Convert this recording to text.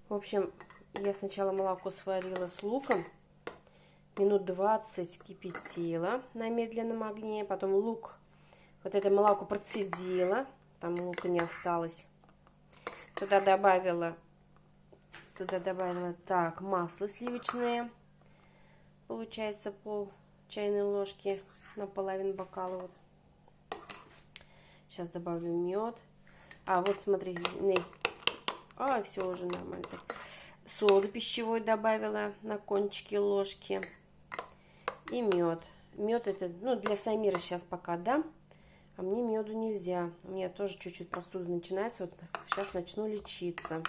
В общем, я сначала молоко сварила с луком. Минут 20 кипятила на медленном огне. Потом лук, вот это молоко процедила. Там лука не осталось. Туда добавила так, масло сливочное. Получается пол чайной ложки на половину бокала. Вот. Сейчас добавлю мед. А вот смотри, все уже нормально. Соду пищевой добавила на кончики ложки. И мед. Мед это, для Самира сейчас пока дам. А мне меду нельзя. У меня тоже чуть-чуть простуда начинается. Вот сейчас начну лечиться.